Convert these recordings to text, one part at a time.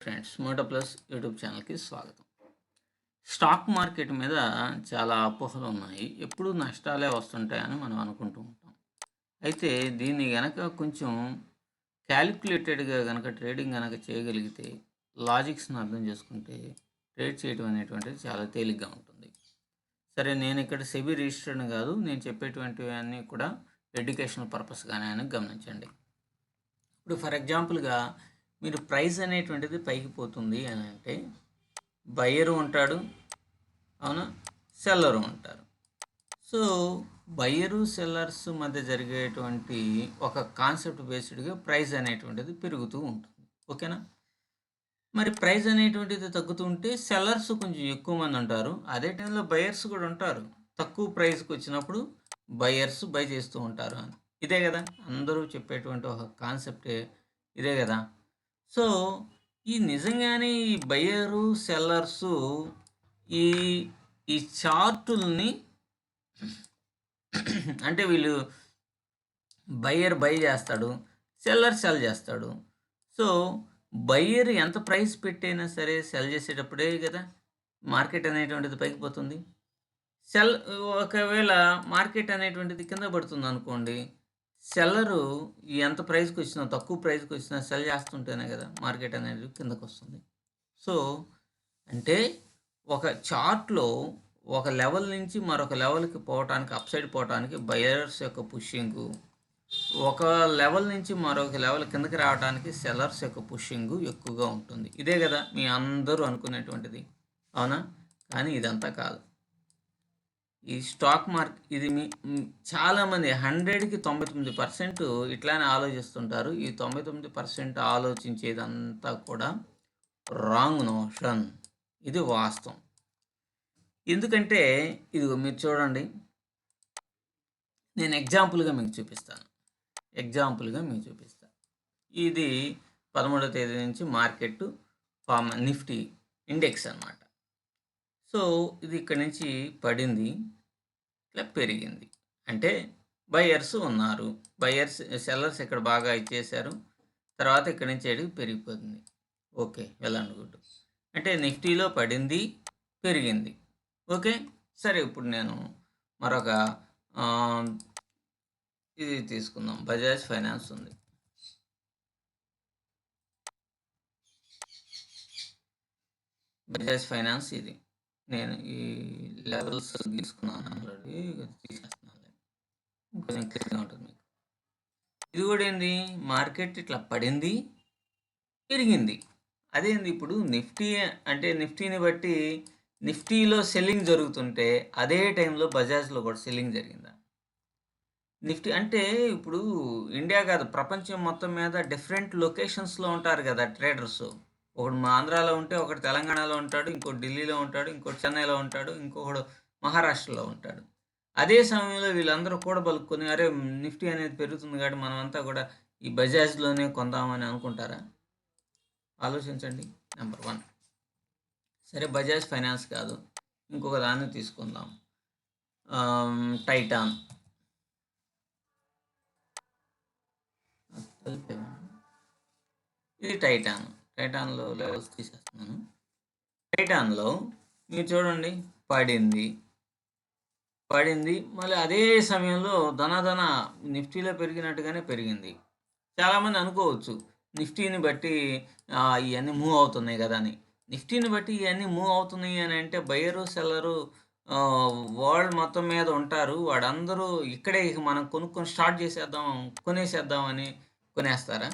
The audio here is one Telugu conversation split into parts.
ఫ్రెండ్స్, మోటో ప్లస్ యూట్యూబ్ ఛానల్కి స్వాగతం. స్టాక్ మార్కెట్ మీద చాలా అపోహలు ఉన్నాయి. ఎప్పుడూ నష్టాలే వస్తుంటాయని మనం అనుకుంటూ ఉంటాం. అయితే దీన్ని గనక కొంచెం క్యాలిక్యులేటెడ్గా గనక ట్రేడింగ్ గనక చేయగలిగితే, లాజిక్స్ని అర్థం చేసుకుంటే ట్రేడ్ చేయడం అనేటువంటిది చాలా తేలిగ్గా ఉంటుంది. సరే, నేను ఇక్కడ సెబీ రిజిస్టర్డ్ కాదు, నేను చెప్పేటువంటివన్నీ కూడా ఎడ్యుకేషనల్ పర్పస్గానే అని గమనించండి. ఇప్పుడు ఫర్ ఎగ్జాంపుల్గా మీరు ప్రైస్ అనేటువంటిది పైకి పోతుంది అని అంటే బయ్యరు ఉంటాడు, అవునా, సెల్లరు ఉంటారు. సో బయ్యరు సెల్లర్స్ మధ్య జరిగేటువంటి ఒక కాన్సెప్ట్ బేస్డ్గా ప్రైస్ అనేటువంటిది పెరుగుతూ ఉంటుంది. ఓకేనా? మరి ప్రైస్ అనేటువంటిది తగ్గుతూ ఉంటే సెల్లర్స్ కొంచెం ఎక్కువ మంది ఉంటారు, అదే టైంలో బయర్స్ కూడా ఉంటారు. తక్కువ ప్రైస్కి వచ్చినప్పుడు బయర్స్ బై చేస్తూ ఉంటారు అని. ఇదే కదా అందరూ చెప్పేటువంటి ఒక కాన్సెప్టే, ఇదే కదా. సో ఈ నిజంగానే ఈ బయ్యరు సెల్లర్సు ఈ ఈ చార్టుల్ని అంటే వీళ్ళు బయ్యర్ బై చేస్తాడు, సెల్లర్ సెల్ చేస్తాడు. సో బయ్యర్ ఎంత ప్రైస్ పెట్టైనా సరే సెల్ చేసేటప్పుడే కదా మార్కెట్ అనేటువంటిది పైకి పోతుంది. సెల్ ఒకవేళ మార్కెట్ అనేటువంటిది కింద పడుతుంది అనుకోండి, సెల్లరు ఎంత ప్రైస్కి వచ్చినా, తక్కువ ప్రైస్కి వచ్చినా సెల్ చేస్తుంటేనే కదా మార్కెట్ అనేది కిందకు వస్తుంది. సో అంటే ఒక చార్ట్లో ఒక లెవెల్ నుంచి మరొక లెవెల్కి పోవటానికి, అప్సైడ్ పోవటానికి బయర్స్ యొక్క పుషింగు, ఒక లెవెల్ నుంచి మరొక లెవెల్ కిందకి రావడానికి సెల్లర్స్ యొక్క పుషింగు ఎక్కువగా ఉంటుంది. ఇదే కదా మీ అందరూ అనుకునేటువంటిది, అవునా? కానీ ఇదంతా కాదు. ఈ స్టాక్ మార్కెట్ ఇది చాలామంది 100కి 99% ఇట్లానే ఆలోచిస్తుంటారు. ఈ 99% ఆలోచించేదంతా కూడా రాంగ్ నోషన్. ఇది వాస్తవం. ఎందుకంటే ఇదిగో మీరు చూడండి, నేను ఎగ్జాంపుల్గా మీకు చూపిస్తాను. ఇది 13వ తేదీ నుంచి మార్కెట్ నిఫ్టీ ఇండెక్స్ అన్నమాట. సో ఇది ఇక్కడ నుంచి పడింది, ఇట్లా పెరిగింది. అంటే బయర్స్ ఉన్నారు, సెల్లర్స్ ఇక్కడ బాగా ఇచ్చేశారు, తర్వాత ఇక్కడ నుంచి అడిగి పెరిగిపోతుంది. Okay, well and good. అంటే నిఫ్టీలో పడింది, పెరిగింది. ఓకే, సరే. ఇప్పుడు నేను మరొక ఇది తీసుకుందాం. బజాజ్ ఫైనాన్స్ ఉంది. బజాజ్ ఫైనాన్స్ ఇది నేను ఈ లెవెల్స్ తీసుకున్నాను ఆల్రెడీ, తీసేస్తున్నాను. కొంచెం క్లియర్గా ఉంటుంది మీకు. ఇది కూడా ఏంది, మార్కెట్ ఇట్లా పడింది, పెరిగింది. అదేంది, ఇప్పుడు నిఫ్టీ అంటే నిఫ్టీని బట్టి నిఫ్టీలో సెల్లింగ్ జరుగుతుంటే అదే టైంలో బజాజ్లో కూడా సెల్లింగ్ జరిగిందా? నిఫ్టీ అంటే ఇప్పుడు ఇండియా కాదు, ప్రపంచం మొత్తం మీద డిఫరెంట్ లొకేషన్స్లో ఉంటారు కదా ట్రేడర్స్. ఒకడు మా ఆంధ్రాలో ఉంటే, ఒకటి తెలంగాణలో ఉంటాడు, ఇంకోటి ఢిల్లీలో ఉంటాడు, ఇంకోటి చెన్నైలో ఉంటాడు, ఇంకొకడు మహారాష్ట్రలో ఉంటాడు. అదే సమయంలో వీళ్ళందరూ కూడా బలుక్కొని, అరే నిఫ్టీ అనేది పెరుగుతుంది కాబట్టి మనం అంతా కూడా ఈ బజాజ్లోనే కొందామని అనుకుంటారా? ఆలోచించండి. నెంబర్ 1. సరే, బజాజ్ ఫైనాన్స్ కాదు, ఇంకొక దాన్ని తీసుకుందాం. టైటాన్. ఇది టైటాన్లో లెవెల్స్ తీసేస్తున్నాను. టైటాన్లో మీరు చూడండి, పడింది, మళ్ళీ అదే సమయంలో ధనాధన నిఫ్టీలో పెరిగినట్టుగానే పెరిగింది. చాలామంది అనుకోవచ్చు నిఫ్టీని బట్టి ఇవన్నీ మూవ్ అవుతున్నాయి కదా అని. నిఫ్టీని బట్టి ఇవన్నీ మూవ్ అవుతున్నాయి అని అంటే బయ్యరు సెల్లరు వరల్డ్ మొత్తం మీద ఉంటారు, వాడందరూ ఇక్కడే ఇక మనం కొనుక్కొని స్టార్ట్ చేసేద్దాం, కొనేసేద్దామని కొనేస్తారా?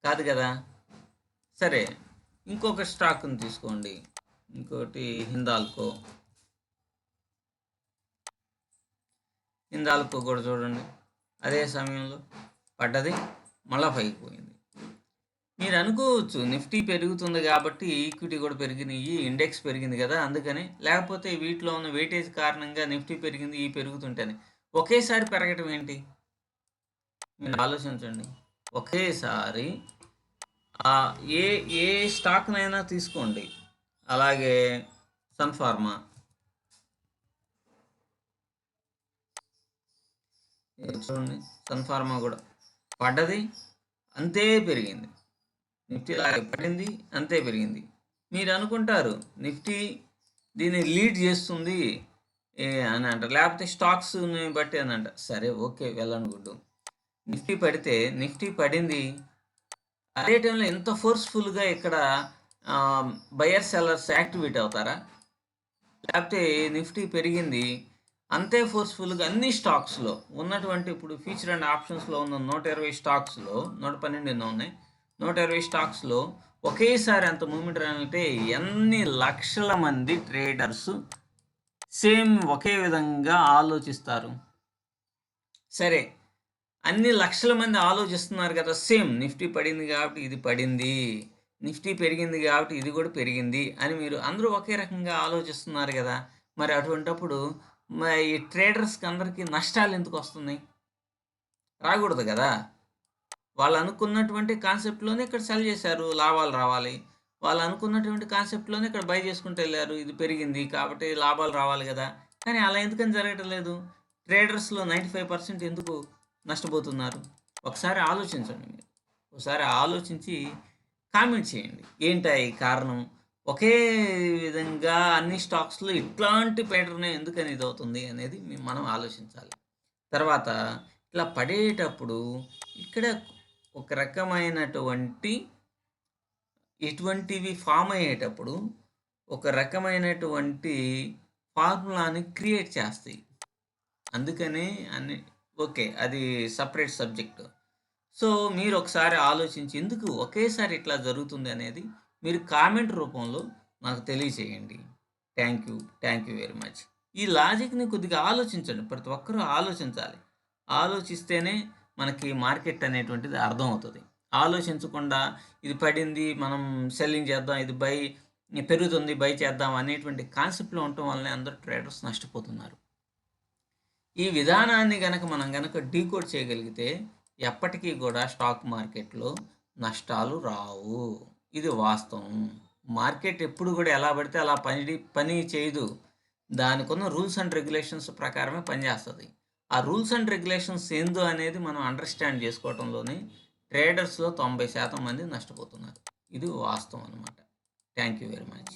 కాదు కదా. సరే, ఇంకొక స్టాక్ని తీసుకోండి, ఇంకోటి హిందాల్కో కూడా చూడండి, అదే సమయంలో పడ్డది, మళ్ళా పైకి పోయింది. మీరు అనుకోవచ్చు నిఫ్టీ పెరుగుతుంది కాబట్టి ఈక్విటీ కూడా పెరిగినాయి, ఇండెక్స్ పెరిగింది కదా అందుకని, లేకపోతే వీటిలో ఉన్న వెయిటేజ్ కారణంగా నిఫ్టీ పెరిగింది, ఈ పెరుగుతుంటేనే. ఒకేసారి పెరగటం ఏంటి? మీరు ఆలోచించండి. ఒకేసారి ఏ ఏ స్టాక్నైనా తీసుకోండి, అలాగే సన్ఫార్మా చూడండి, సన్ఫార్మా కూడా పడ్డది, అంతే పెరిగింది. నిఫ్టీ లాగే పడింది, అంతే పెరిగింది. మీరు అనుకుంటారు నిఫ్టీ దీన్ని లీడ్ చేస్తుంది అని అంటారు, లేకపోతే స్టాక్స్ని బట్టి అని అంటారు. సరే, ఓకే, వెళ్ళనుకుంటు. నిఫ్టీ పడితే నిఫ్టీ పడింది, అదే టైంలో ఎంత ఫోర్స్ఫుల్గా ఇక్కడ బయర్ సెల్లర్స్ యాక్టివేట్ అవుతారా? లేకపోతే నిఫ్టీ పెరిగింది, అంతే ఫోర్స్ఫుల్గా అన్ని స్టాక్స్లో ఉన్నటువంటి, ఇప్పుడు ఫ్యూచర్ అండ్ ఆప్షన్స్లో ఉన్న 120 స్టాక్స్లో 112 ఎన్నో ఉన్నాయి, 120 స్టాక్స్లో ఒకేసారి అంత మూమెంట్ అంటే ఎన్ని లక్షల మంది ట్రేడర్స్ సేమ్ ఒకే విధంగా ఆలోచిస్తారు? సరే, అన్ని లక్షల మంది ఆలోచిస్తున్నారు కదా, సేమ్ నిఫ్టీ పడింది కాబట్టి ఇది పడింది, నిఫ్టీ పెరిగింది కాబట్టి ఇది కూడా పెరిగింది అని మీరు అందరూ ఒకే రకంగా ఆలోచిస్తున్నారు కదా. మరి అటువంటప్పుడు మరి ఈ ట్రేడర్స్కి అందరికీ నష్టాలు ఎందుకు వస్తున్నాయి? రాకూడదు కదా. వాళ్ళు అనుకున్నటువంటి కాన్సెప్ట్లోనే ఇక్కడ సెల్ చేశారు, లాభాలు రావాలి. వాళ్ళు అనుకున్నటువంటి కాన్సెప్ట్లోనే ఇక్కడ బై చేసుకుంటూ వెళ్ళారు, ఇది పెరిగింది కాబట్టి లాభాలు రావాలి కదా. కానీ అలా ఎందుకని జరగటం లేదు? ట్రేడర్స్లో 95% ఎందుకు నష్టపోతున్నారు? ఒకసారి ఆలోచించండి. మీరు ఒకసారి ఆలోచించి కామెంట్ చేయండి, ఏంటా ఈ కారణం? ఒకే విధంగా అన్ని స్టాక్స్లో ఇట్లాంటి ప్యాటర్న్ ఎందుకని ఇది అవుతుంది అనేది మనం ఆలోచించాలి. తర్వాత ఇట్లా పడేటప్పుడు ఇక్కడ ఒక రకమైనటువంటి ఇటువంటివి ఫామ్ అయ్యేటప్పుడు ఒక రకమైనటువంటి ఫార్ములాని క్రియేట్ చేస్తాయి. అందుకనే అన్ని ఓకే, అది సపరేట్ సబ్జెక్టు. సో మీరు ఒకసారి ఆలోచించి ఎందుకు ఒకేసారి ఇట్లా జరుగుతుంది అనేది మీరు కామెంట్ రూపంలో నాకు తెలియచేయండి. Thank you very much. ఈ లాజిక్ని కొద్దిగా ఆలోచించండి, ప్రతి ఒక్కరూ ఆలోచించాలి. ఆలోచిస్తేనే మనకి మార్కెట్ అనేటువంటిది అర్థమవుతుంది. ఆలోచించకుండా ఇది పడింది మనం సెల్లింగ్ చేద్దాం, ఇది బై పెరుగుతుంది బై చేద్దాం అనేటువంటి కాన్సెప్ట్లో ఉండటం వల్లనే అందరూ ట్రేడర్స్ నష్టపోతున్నారు. ఈ విధానాన్ని మనం గనక డీకోడ్ చేయగలిగితే ఎప్పటికీ కూడా స్టాక్ మార్కెట్లో నష్టాలు రావు. ఇది వాస్తవం. మార్కెట్ ఎప్పుడు కూడా ఎలా పడితే అలా పని చేయదు. దానికున్న రూల్స్ అండ్ రెగ్యులేషన్స్ ప్రకారమే పనిచేస్తుంది. ఆ రూల్స్ అండ్ రెగ్యులేషన్స్ ఏందో అనేది మనం అండర్స్టాండ్ చేసుకోవడంలోనే ట్రేడర్స్లో 90% మంది నష్టపోతున్నారు. ఇది వాస్తవం అనమాట. Thank you very much.